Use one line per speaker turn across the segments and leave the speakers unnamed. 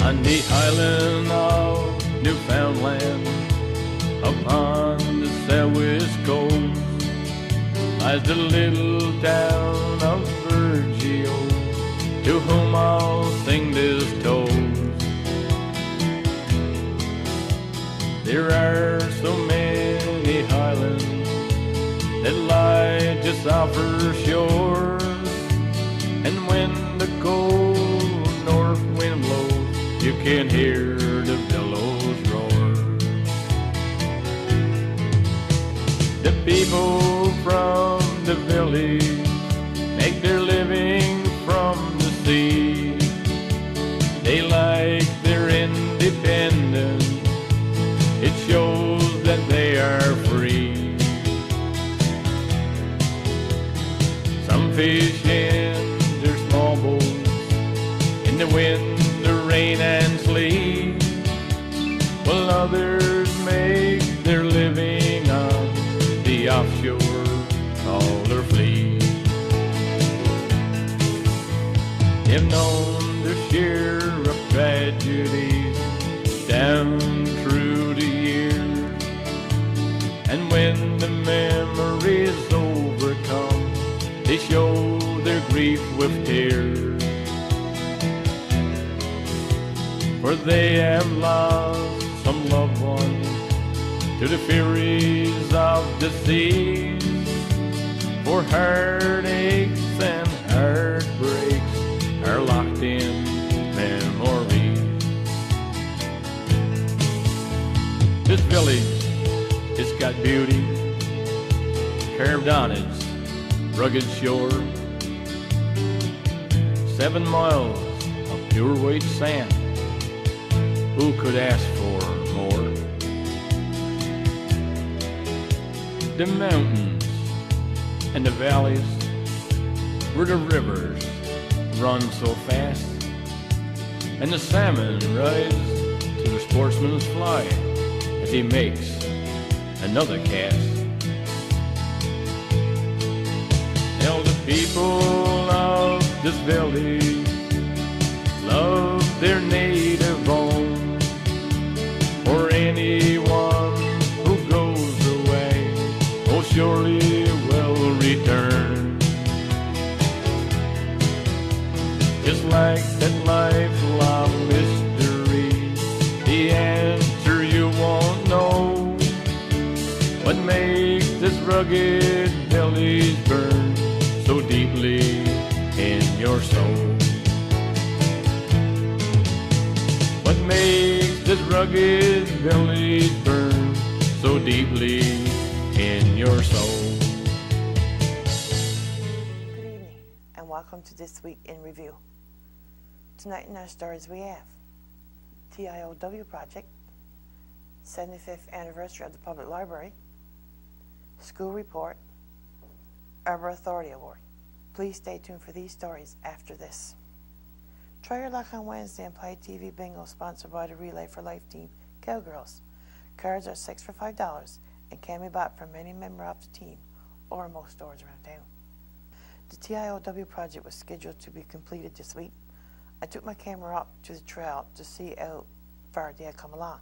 On the island of Newfoundland, upon the southwest coast, lies the little town of Virgil, to whom I'll sing this toast. There are so many highlands that lie just off her shore, and when the cold north wind blows, you can hear the billows roar. The people from the village make their living from the sea. They like their independence, it shows that they are free. Some fish in their small boats in the wind, the rain and sleet, while others make their living on the offshore trawler fleet. They've known their share of tragedies down through the years, and when the memories overcome, they show their grief with tears. For they have lost some loved ones to the furies of the seas, for heartaches and heartbreaks are locked in memories. This village, it's got beauty carved on its rugged shore. 7 miles of pure white sand, who could ask for more? The mountains and the valleys where the rivers run so fast, and the salmon rise to the sportsman's fly as he makes another cast. Tell the people of this village love their native home, for anyone who goes away oh surely will return. Just like that lifelong mystery, the answer you won't know. What makes this rugged village burn so deeply in your soul? What makes this rugged village burn so deeply in your soul?
Good evening and welcome to This Week in Review. Tonight in our stories we have TIOW Project, 75th Anniversary of the Public Library, School Report, Arbor Authority Award. Please stay tuned for these stories after this. Try your luck on Wednesday and play TV Bingo sponsored by the Relay for Life team, Cowgirls. Cards are 6 for $5 and can be bought from any member of the team or most stores around town. The TIOW project was scheduled to be completed this week. I took my camera up to the trail to see how far they had come along.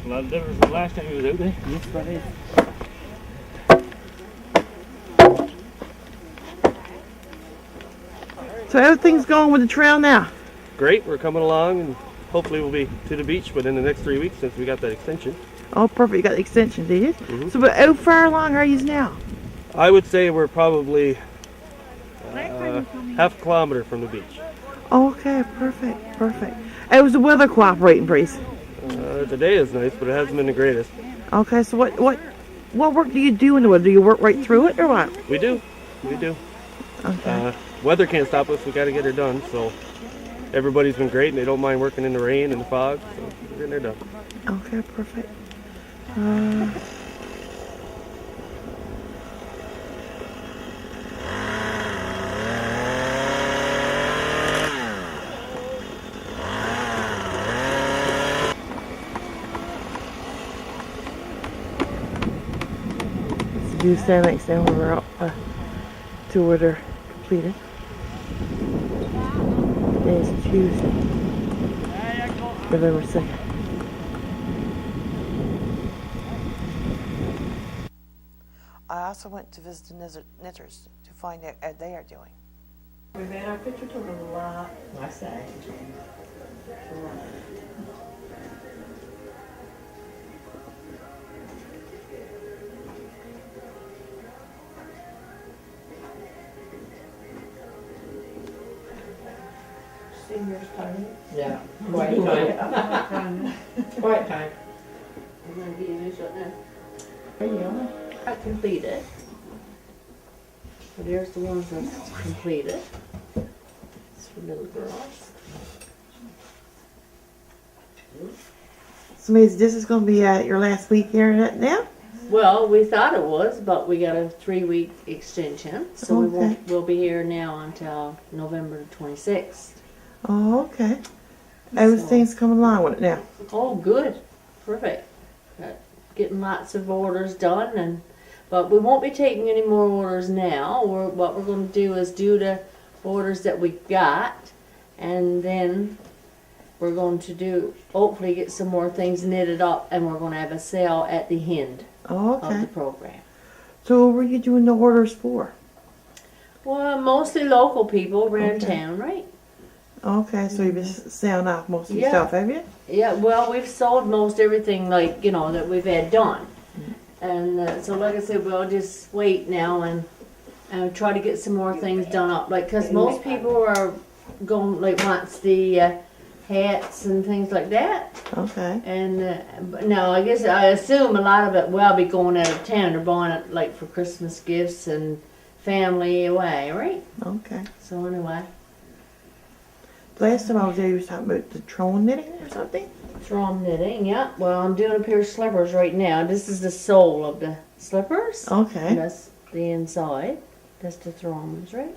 A lot of difference from last time he was out there.
Yes, that is.
So everything's going with the trail now?
Great, we're coming along and hopefully we'll be to the beach within the next 3 weeks since we got that extension.
Oh, perfect. You got the extension, did you?
Mhm.
So, but how far along are you now?
I would say we're probably half a kilometer from the beach.
Okay, perfect, perfect. How's the weather cooperating, Breeze?
Today is nice, but it hasn't been the greatest.
Okay, so what work do you do in the weather? Do you work right through it or what?
We do.
Okay.
Weather can't stop us, we got to get it done, so everybody's been great and they don't mind working in the rain and the fog, so we're getting it done.
Okay, perfect. Do stand next down when we're up to where they're completed. Today is Tuesday, November 2nd. I also went to visit the knitters to find out how they are doing.
We made our picture took a lot. I say.
Seniors time.
Yeah. Quite time. Quite time.
I'm going to give you this right now.
Are you on it?
I completed. So there's the ones that's completed. It's for little girls.
So means this is going to be your last week here now?
Well, we thought it was, but we got a 3-week extension. So
Okay.
we'll be here now until November the 26th.
Oh, okay. Everything's coming along with it now.
Oh, good. Perfect. Getting lots of orders done, but we won't be taking any more orders now. What we're going to do is do the orders that we got, and then we're going to hopefully get some more things knitted up, and we're going to have a sale at the end
Oh,
of
okay.
the program.
So what were you doing the orders for?
Well, mostly local people around
Okay.
town, right?
Okay, so you've been selling off most of your
Yeah.
stuff, have you?
Yeah, well, we've sold most everything, like, that we've had done. And so, like I said, we'll just wait now and try to get some more things done up. Like, because most people are going, like, wants the hats and things like that.
Okay.
And but no, I assume a lot of it will be going out of town. They're buying it, like, for Christmas gifts and family away, right?
Okay.
So, anyway.
Last time I was there, you was talking about the drone knitting or something?
Thrum knitting, yeah. Well, I'm doing a pair of slippers right now. This is the sole of the slippers. And
Okay.
that's the inside. That's the thrums, right?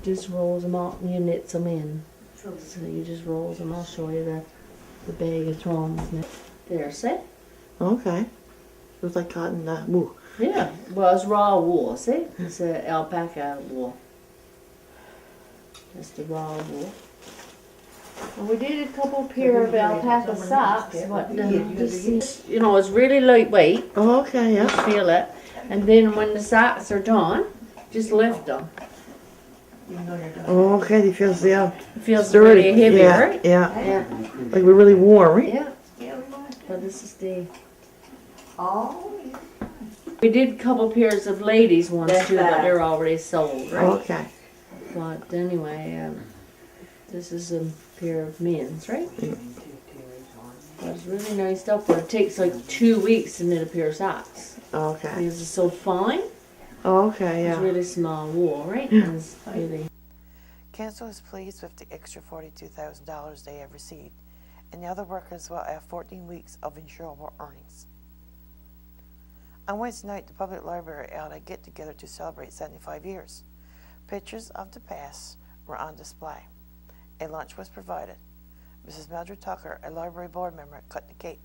Just rolls them out and you knit them in. So you just rolls them. I'll show you the bag of thrums. There, see?
Okay. It was like cotton wool.
Yeah. Well, it's raw wool, see? It's alpaca wool. That's the raw wool. Well, we did a couple pair of alpaca socks, but it's really lightweight.
Oh, okay,
You
yeah.
feel it. And then when the socks are done, just lift them.
Oh, okay, it feels, yeah.
It feels
Sturdy.
really heavy,
Yeah,
right?
yeah.
Yeah.
Like we're really warm, right?
Yeah. But this is the... We did a couple pairs of ladies ones too, but they're already sold, right?
Okay.
But anyway, this is a pair of men's, right? But it's really nice stuff, but it takes like 2 weeks to knit a pair of socks.
Okay.
Because it's so fine.
Okay,
It's
yeah.
really small wool, right? And it's really...
Council is pleased with the extra $42,000 they have received, and the other workers will have 14 weeks of insurable earnings. On Wednesday night, the public library held a get-together to celebrate 75 years. Pictures of the past were on display. A lunch was provided. Mrs. Mildred Tucker, a library board member, cut the cake.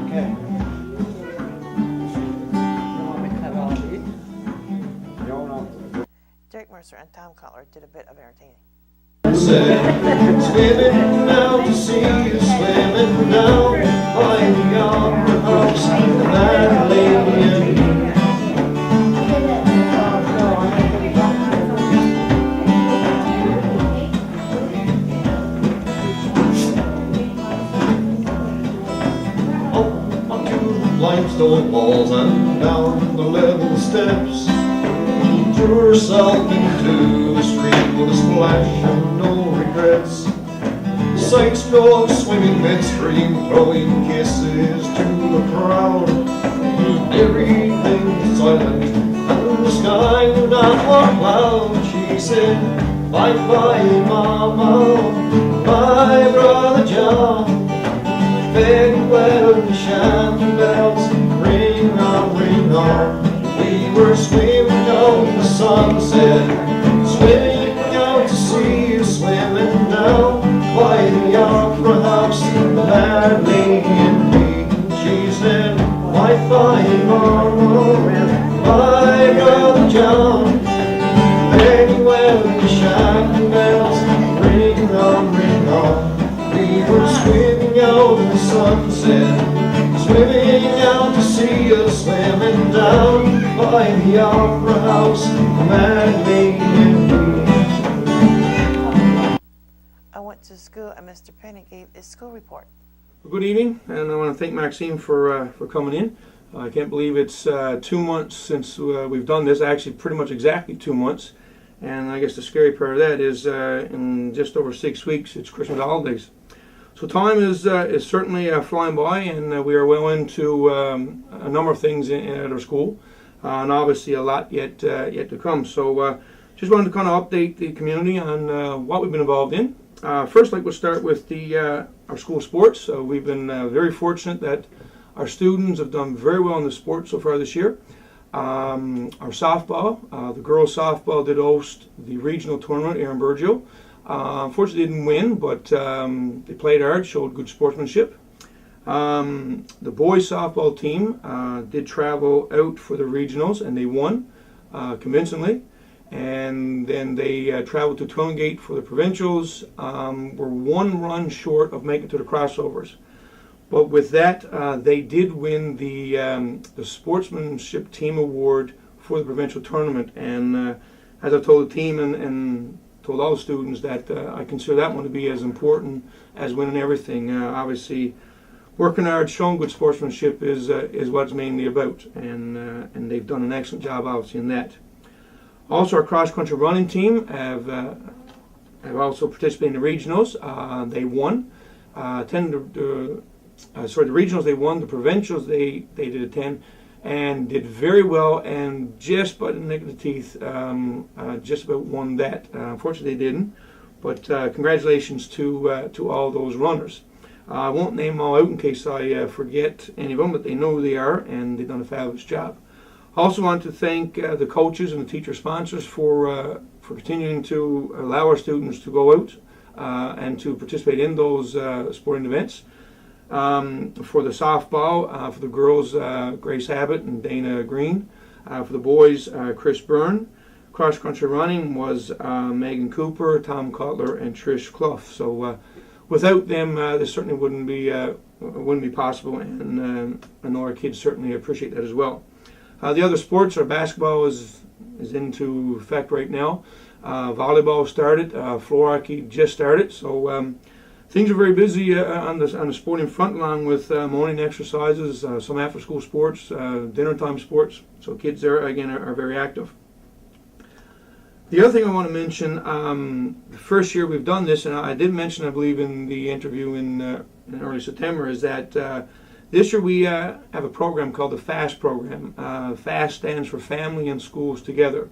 Okay.
Derek Mercer and Tom Cutler did a bit of entertaining.
Swimming out to sea, swimming down by the opera house, that lady. Up to the limestone walls and down the level steps, threw herself into the stream with a splash and no regrets. Side stroke, swimming midstream, throwing kisses to the crowd. Everything silent, and the sky knew not what cloud. She said, bye bye mama, bye brother John. Farewell the shanty bells, ring on, ring on. We were swimming down the sunset, swimming out to sea, swimming down by the opera house, that lady and me. She said, my fine mama, my brother John. Farewell the shanty bells, ring on, ring on. We were swimming out in the sunset, swimming out to sea, swimming down by the opera house, madly in
I went to school and Mr. Penny gave his school report.
Good evening, and I want to thank Maxime for coming in. I can't believe it's 2 months since we've done this, actually pretty much exactly 2 months. And I guess the scary part of that is in just over 6 weeks, it's Christmas holidays. So time is certainly flying by, and we are well into a number of things at our school, and obviously a lot yet to come. So just wanted to kind of update the community on what we've been involved in. First, we'll start with our school sports. We've been very fortunate that our students have done very well in the sports so far this year. Our softball, the girls softball did host the regional tournament here in Burgeo. Unfortunately, didn't win, but they played hard, showed good sportsmanship. The boys softball team did travel out for the regionals, and they won convincingly. And then they traveled to Twillingate for the provincials. Were 1 run short of making it to the crossovers. But with that, they did win the sportsmanship team award for the provincial tournament. And as I told the team and told all the students, that I consider that one to be as important as winning everything. Obviously, working hard, showing good sportsmanship is what it's mainly about, and they've done an excellent job, obviously, in that. Also, our cross-country running team have also participated in the regionals. They won. The regionals they won. The provincials they did attend and did very well, and just by the nick of the teeth, just about won that. Unfortunately, they didn't. But congratulations to all those runners. I won't name them all out in case I forget any of them, but they know who they are, and they've done a fabulous job. I also want to thank the coaches and the teacher sponsors for continuing to allow our students to go out and to participate in those sporting events. For the softball, for the girls, Grace Abbott and Dana Green. For the boys, Chris Byrne. Cross-country running was Megan Cooper, Tom Cutler, and Trish Clough. So without them, this certainly wouldn't be possible, and I know our kids certainly appreciate that as well. The other sports, our basketball is into effect right now. Volleyball started. Floor hockey just started. So things are very busy on the sporting front, along with morning exercises, some after-school sports, dinner time sports. So kids there again are very active. The other thing I want to mention, the first year we've done this, and I did mention, I believe, in the interview in early September, is that this year we have a program called the FAST program. FAST stands for Family and Schools Together.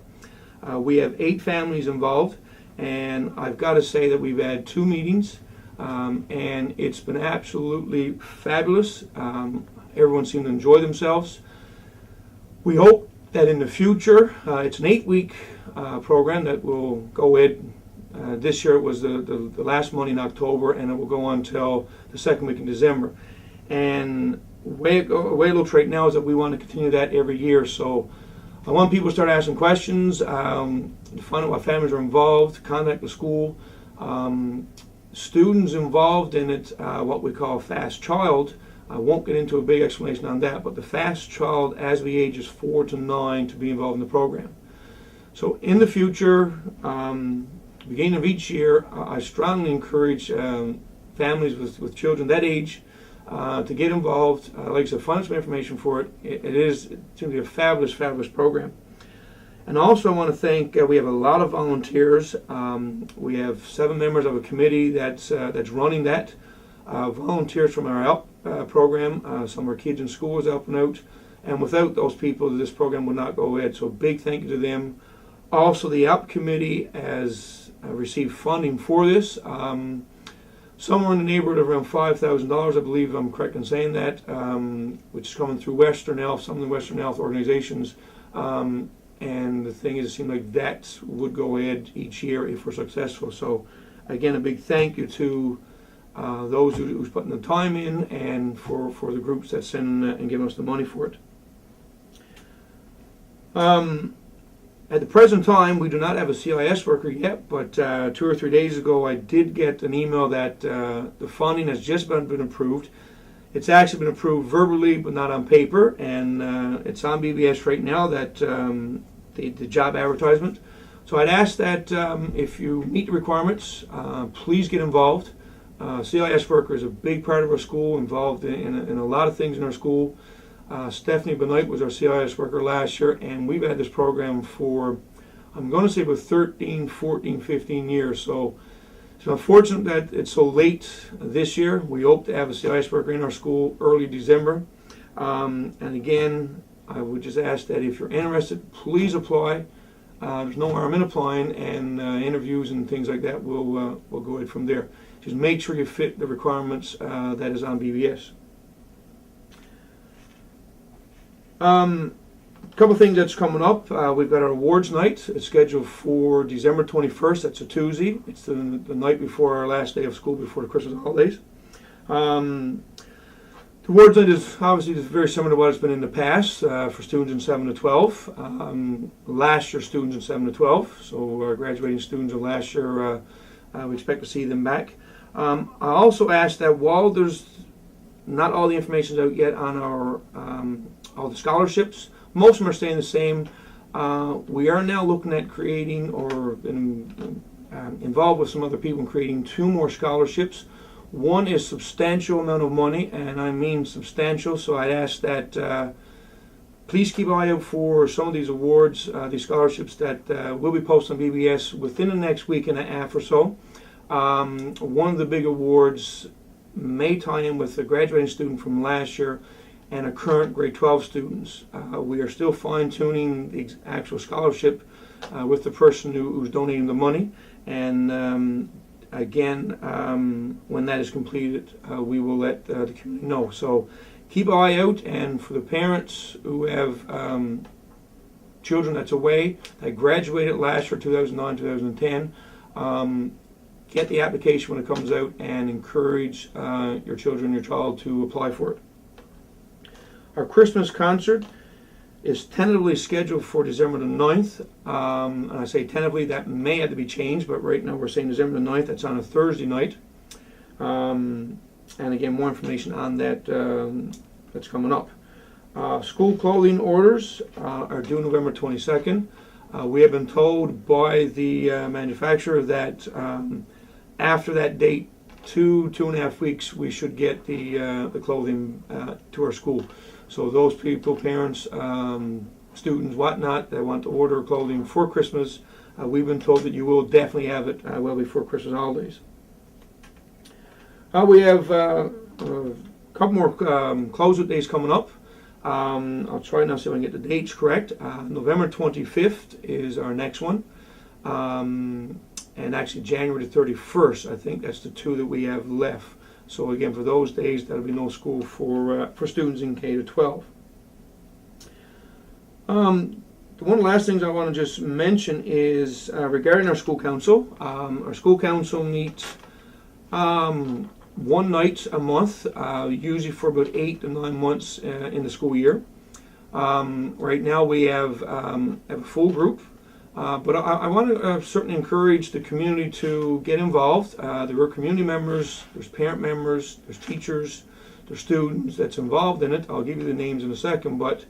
We have 8 families involved, and I've got to say that we've had 2 meetings, and it's been absolutely fabulous. Everyone seemed to enjoy themselves. We hope that in the future, it's an 8-week program that will go in. This year it was the last Monday in October, and it will go on until the second week in December. And the way it looks right now is that we want to continue that every year. So I want people to start asking questions, to find out what families are involved, contact the school. Students involved in it, what we call Fast Child. I won't get into a big explanation on that, but the Fast Child as the ages 4 to 9 to be involved in the program. So in the future, beginning of each year, I strongly encourage families with children that age to get involved. Like I said, find some information for it. It is going to be a fabulous, fabulous program. And also I want to thank, we have a lot of volunteers. We have 7 members of a committee that's running that. Volunteers from our HELP program, some of our kids in schools helping out. And without those people, this program would not go ahead. So a big thank you to them. Also, the HELP committee has received funding for this. Somewhere in the neighborhood of around $5,000, I believe I'm correct in saying that, which is coming through Western Health, some of the Western Health organizations. And the thing is, it seems like that would go ahead each year if we're successful. So, again, a big thank you to those who's putting the time in, and for the groups that send and give us the money for it. At the present time, we do not have a CIS worker yet, but 2 or 3 days ago I did get an email that the funding has just been approved. It's actually been approved verbally, but not on paper, and it's on BBS right now, that the job advertisement. So I'd ask that if you meet the requirements, please get involved. CIS worker is a big part of our school, involved in a lot of things in our school. Stephanie Benoit was our CIS worker last year, and we've had this program for, I'm going to say, about 13, 14, 15 years. So it's unfortunate that it's so late this year. We hope to have a CIS worker in our school early December. And again, I would just ask that if you're interested, please apply. There's no harm in applying, and interviews and things like that will go ahead from there. Just make sure you fit the requirements that is on BBS. A couple things that's coming up. We've got our awards night. It's scheduled for December 21st. That's a Tuesday. It's the night before our last day of school before the Christmas holidays. The awards night is obviously very similar to what it's been in the past for students in 7 to 12. Last year, students in 7 to 12. So our graduating students of last year, we expect to see them back. I also asked that while there's not all the information is out yet on our all the scholarships, most of them are staying the same. We are now looking at creating, or involved with some other people in creating 2 more scholarships. One is substantial amount of money, and I mean substantial, so I'd ask that please keep an eye out for some of these awards, these scholarships that will be posted on BBS within the next week and a half or so. One of the big awards may tie in with a graduating student from last year and a current grade 12 students. We are still fine-tuning the actual scholarship with the person who's donating the money, and again, when that is completed, we will let the community know. So keep an eye out, and for the parents who have children that's away, that graduated last year, 2009, 2010, get the application when it comes out, and encourage your children, your child, to apply for it. Our Christmas concert is tentatively scheduled for December the 9th. And I say tentatively, that may have to be changed, but right now we're saying December the 9th. That's on a Thursday night. And again, more information on that that's coming up. School clothing orders are due November 22nd. We have been told by the manufacturer that after that date, 2.5 weeks, we should get the clothing to our school. So those people, parents, students, whatnot, that want to order clothing for Christmas, we've been told that you will definitely have it well before Christmas holidays. We have a couple more closeout days coming up. I'll try now to see if I can get the dates correct. November 25th is our next one. And actually January the 31st, I think that's the 2 that we have left. So again, for those days, there'll be no school for students in K to 12. One of the last things I want to just mention is regarding our school council. Our school council meets one night a month, usually for about 8 to 9 months in the school year. Right now we have a full group, but I want to certainly encourage the community to get involved. There are community members, there's parent members, there's teachers, there's students that's involved in it. I'll give you the names in a second, but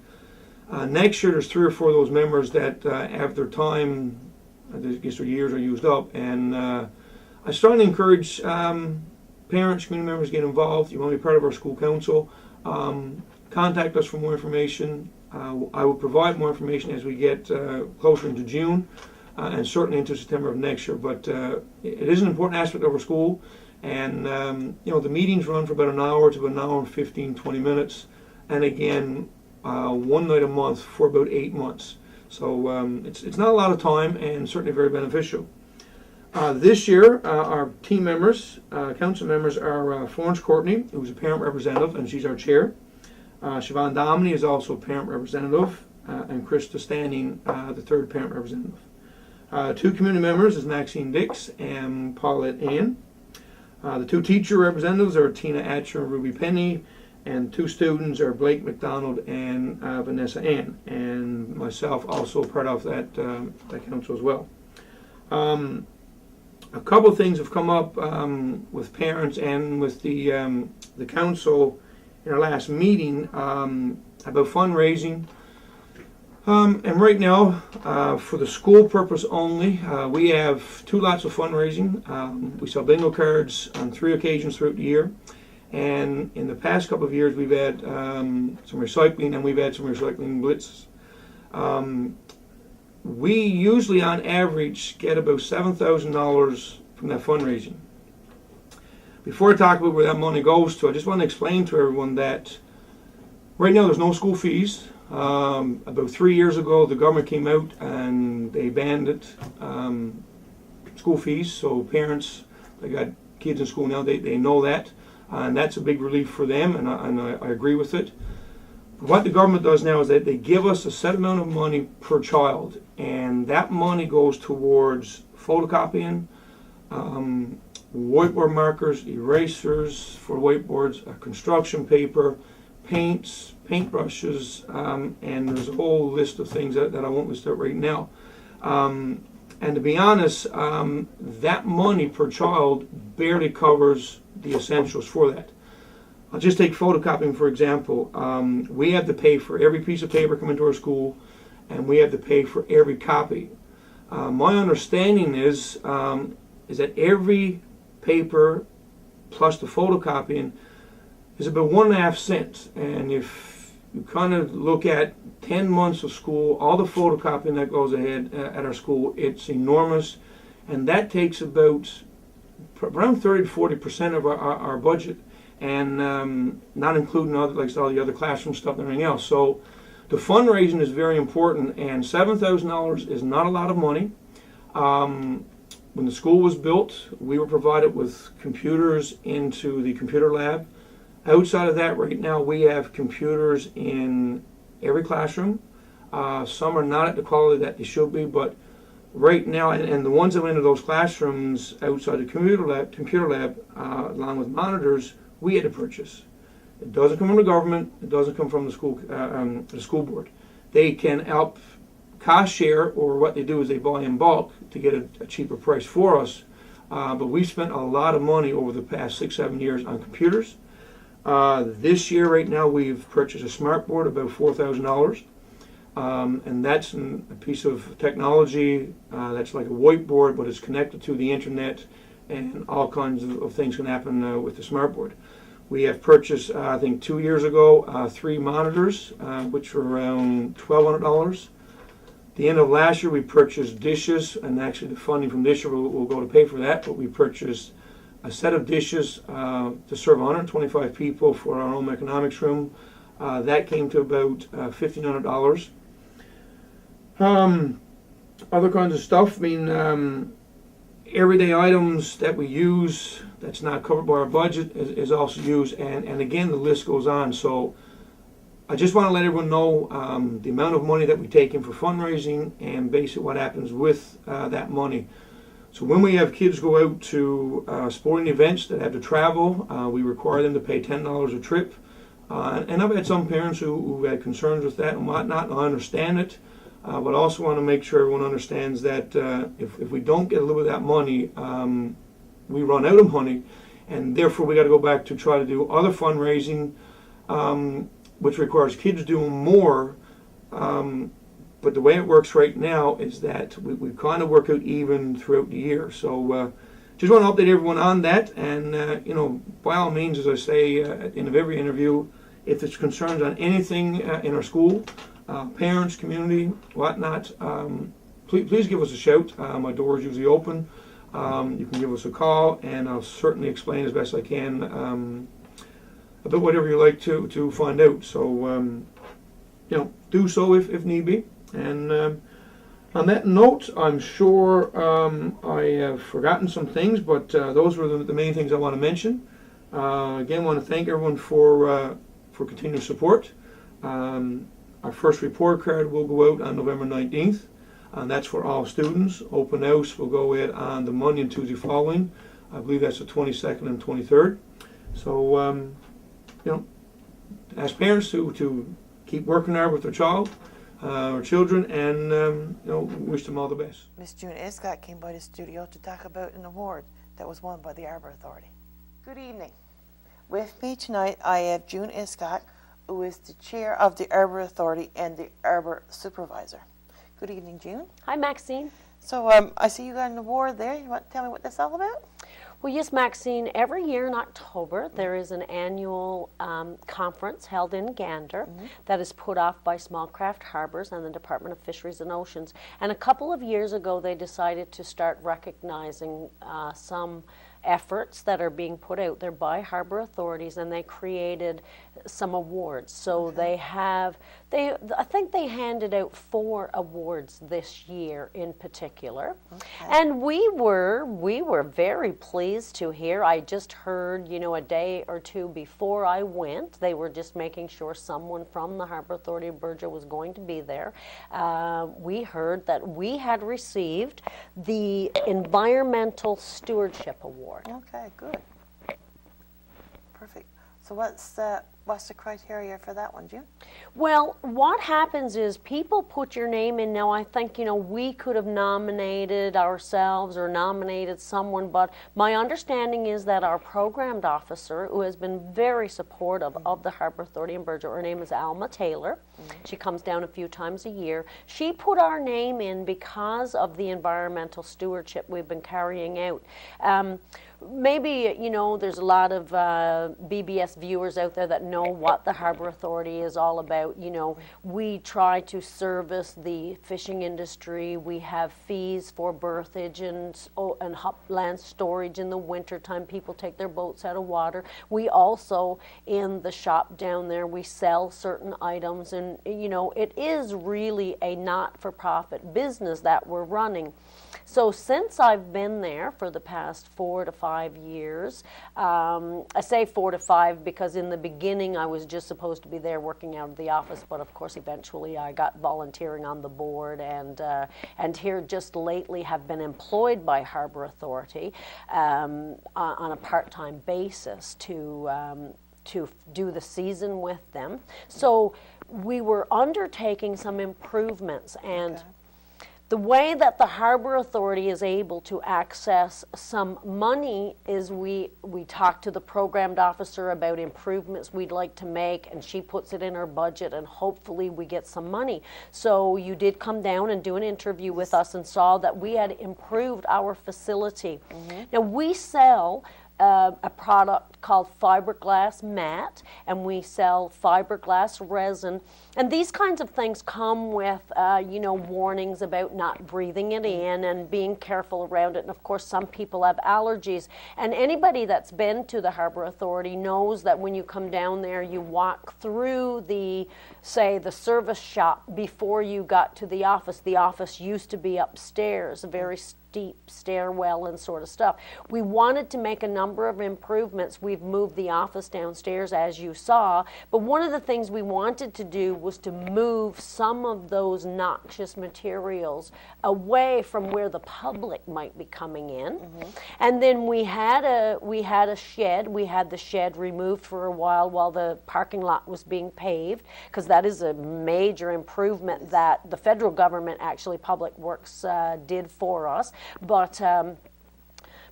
next year there's 3 or 4 of those members that have their time, I guess their years are used up, and I strongly encourage parents, community members to get involved. You want to be part of our school council, contact us for more information. I will provide more information as we get closer into June and certainly into September of next year. But it is an important aspect of our school, and the meetings run for about an hour to about an hour and 15, 20 minutes, and again, one night a month for about 8 months. So it's not a lot of time, and certainly very beneficial. This year, our team members, council members, are Florence Courtney, who's a parent representative, and she's our chair. Siobhan Domney is also a parent representative, and Krista Standing, the third parent representative. 2 community members is Maxine Dix and Paulette Ann. The 2 teacher representatives are Tina Atcher and Ruby Penny, and 2 students are Blake McDonald and Vanessa Ann, and myself also part of that council as well. A couple of things have come up with parents and with the council in our last meeting about fundraising. And right now, for the school purpose only, we have 2 lots of fundraising. We sell bingo cards on 3 occasions throughout the year. And in the past couple of years, we've had some recycling, and we've had some recycling blitzes. We usually, on average, get about $7,000 from that fundraising. Before I talk about where that money goes to, I just want to explain to everyone that right now there's no school fees. About 3 years ago, the government came out and they banned it, school fees. So parents, they got kids in school now, they know that. And that's a big relief for them, and I agree with it. What the government does now is that they give us a set amount of money per child, and that money goes towards photocopying, whiteboard markers, erasers for whiteboards, construction paper, paints, paintbrushes, and there's a whole list of things that I won't list out right now. And to be honest, that money per child barely covers the essentials for that. I'll just take photocopying for example. We have to pay for every piece of paper coming to our school, and we have to pay for every copy. My understanding is that every paper plus the photocopying is about 1.5 cents. And if you kind of look at 10 months of school, all the photocopying that goes ahead at our school, it's enormous, and that takes about around 30 to 40% of our budget, and not including all the other classroom stuff and everything else. So the fundraising is very important, and $7,000 is not a lot of money. When the school was built, we were provided with computers into the computer lab. Outside of that, right now we have computers in every classroom. Some are not at the quality that they should be, but right now, and the ones that went into those classrooms outside the computer lab, along with monitors, we had to purchase. It doesn't come from the government. It doesn't come from the school board. They can help cost share, or what they do is they buy in bulk to get a cheaper price for us. But we've spent a lot of money over the past 6-7 years on computers. This year, right now, we've purchased a smart board, about $4,000. And that's a piece of technology that's like a whiteboard, but it's connected to the internet, and all kinds of things can happen with the smart board. We have purchased, I think 2 years ago, 3 monitors, which were around $1,200. The end of last year, we purchased dishes, and actually the funding from this year will go to pay for that, but we purchased a set of dishes to serve 125 people for our home economics room. That came to about $1,500. Other kinds of stuff, I mean, everyday items that we use that's not covered by our budget is also used, and again, the list goes on. So I just want to let everyone know the amount of money that we take in for fundraising, and basically what happens with that money. So when we have kids go out to sporting events that have to travel, we require them to pay $10 a trip. And I've had some parents who had concerns with that and whatnot, and I understand it. But I also want to make sure everyone understands that if we don't get a little bit of that money, we run out of money, and therefore we got to go back to try to do other fundraising, which requires kids doing more. But the way it works right now is that we kind of work out even throughout the year. So just want to update everyone on that. And, by all means, as I say at the end of every interview, if there's concerns on anything in our school, parents, community, whatnot, please give us a shout. My door is usually open. You can give us a call, and I'll certainly explain as best I can about whatever you like to find out. So, do so if need be. And on that note, I'm sure I have forgotten some things, but those were the main things I want to mention. Again, I want to thank everyone for continued support. Our first report card will go out on November 19th, and that's for all students. Open house will go out on the Monday and Tuesday following. I believe that's the 22nd and 23rd. So, ask parents to keep working hard with their child, or children, and wish them all the best.
Miss June Hiscock came by the studio to talk about an award that was won by the Arbor Authority. Good evening. With me tonight I have June Hiscock, who is the chair of the Arbor Authority and the Arbor Supervisor. Good evening, June.
Hi, Maxine.
So I see you got an award there. You want to tell me what that's all about?
Well, yes, Maxine, every year in October there is an annual conference held in Gander that is put off by Small Craft Harbors and the Department of Fisheries and Oceans. And a couple of years ago they decided to start recognizing some efforts that are being put out there by harbor authorities, and they created some awards. So I think they handed out 4 awards this year in particular. And we were very pleased to hear. I just heard, a day or two before I went, they were just making sure someone from the Harbor Authority of Burgea was going to be there. We heard that we had received the Environmental Stewardship Award.
Okay, good. Perfect. So what's the criteria for that one, June?
Well, what happens is people put your name in. Now, I think, we could have nominated ourselves or nominated someone, but my understanding is that our programmed officer, who has been very supportive of the Harbor Authority in Burgea, her name is Alma Taylor. She comes down a few times a year. She put our name in because of the environmental stewardship we've been carrying out. Maybe, there's a lot of BBS viewers out there that know what the Harbor Authority is all about. We try to service the fishing industry. We have fees for berthage and upland storage in the wintertime. People take their boats out of water. We also, in the shop down there, we sell certain items, and, it is really a not-for-profit business that we're running. So since I've been there for the past 4 to 5 years, I say 4 to 5 because in the beginning I was just supposed to be there working out of the office, but of course eventually I got volunteering on the board, and here just lately have been employed by Harbor Authority on a part-time basis to do the season with them. So we were undertaking some improvements, and the way that the Harbor Authority is able to access some money is we talk to the programmed officer about improvements we'd like to make, and she puts it in her budget, and hopefully we get some money. So you did come down and do an interview with us and saw that we had improved our facility. Now we sell a product called fiberglass mat, and we sell fiberglass resin, and these kinds of things come with warnings about not breathing it in and being careful around it. And of course some people have allergies, and anybody that's been to the Harbor Authority knows that when you come down there you walk through the service shop before you got to the office. The office used to be upstairs, a very steep stairwell and sort of stuff. We wanted to make a number number of improvements. We've moved the office downstairs, as you saw, but one of the things we wanted to do was to move some of those noxious materials away from where the public might be coming in. And then we had a shed. We had the shed removed for a while the parking lot was being paved, because that is a major improvement that the federal government, actually Public Works, did for us. But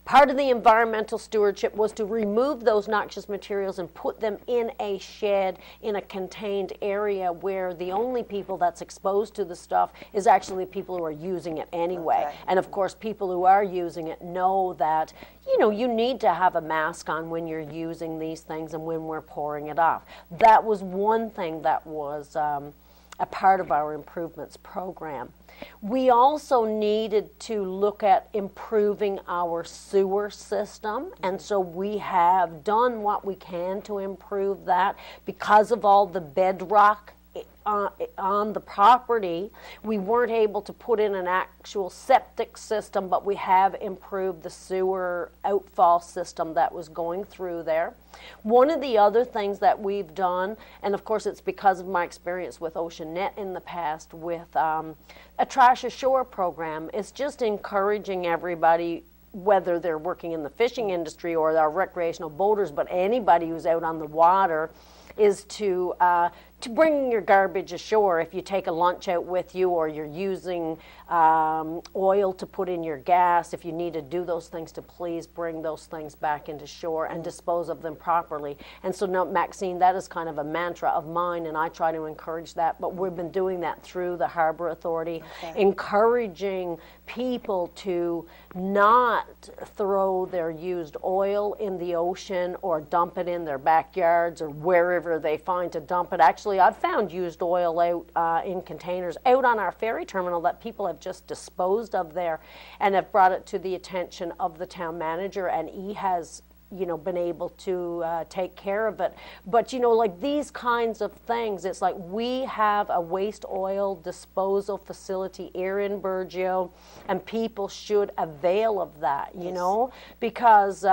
part of the environmental stewardship was to remove those noxious materials and put them in a shed in a contained area where the only people that's exposed to the stuff is actually people who are using it anyway.
Okay.
And of course, people who are using it know that, you know, you need to have a mask on when you're using these things and when we're pouring it off. That was one thing that was a part of our improvements program. We also needed to look at improving our sewer system, and so we have done what we can to improve that. Because of all the bedrock on the property, we weren't able to put in an actual septic system, but we have improved the sewer outfall system that was going through there. One of the other things that we've done, and of course it's because of my experience with Ocean Net in the past with a Trash Ashore program, is just encouraging everybody, whether they're working in the fishing industry or our recreational boaters, but anybody who's out on the water, is to bring your garbage ashore. If you take a lunch out with you, or you're using oil to put in your gas, if you need to do those things, to please bring those things back into shore and dispose of them properly. And so, no, Maxine, that is kind of a mantra of mine, and I try to encourage that. But we've been doing that through the Harbor Authority, encouraging people to not throw their used oil in the ocean or dump it in their backyards or wherever they find to dump it. Actually, I've found used oil out in containers out on our ferry terminal that people have just disposed of there, and have brought it to the attention of the town manager, and he has, you know, been able to take care of it. But, you know, like these kinds of things, it's like we have a waste oil disposal facility here in Burgeo, and people should avail of that, you know, because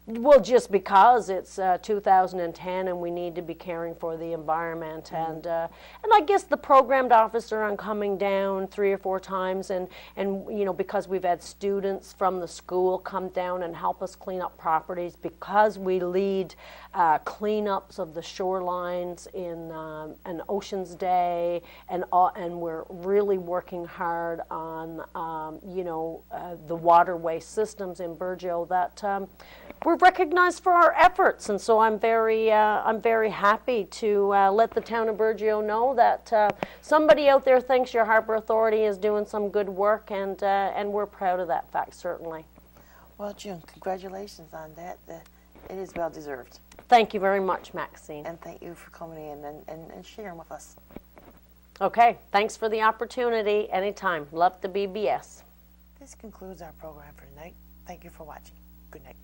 well, just because it's 2010 and we need to be caring for the environment. And I guess the programmed officer, on coming down 3 or 4 times, and you know, because we've had students from the school come down and help us clean up properties, because we lead cleanups of the shorelines in an Oceans Day, and we're really working hard on you know, the waterway systems in Burgeo, that we're recognized for our efforts. And so I'm very happy to let the town of Burgeo know that somebody out there thinks your Harbor Authority is doing some good work, and we're proud of that fact, certainly.
Well, June, congratulations on that. It is well deserved.
Thank you very much, Maxine.
And thank you for coming in and sharing with us.
Okay, thanks for the opportunity. Anytime. Love the BBS.
This concludes our program for tonight. Thank you for watching. Good night.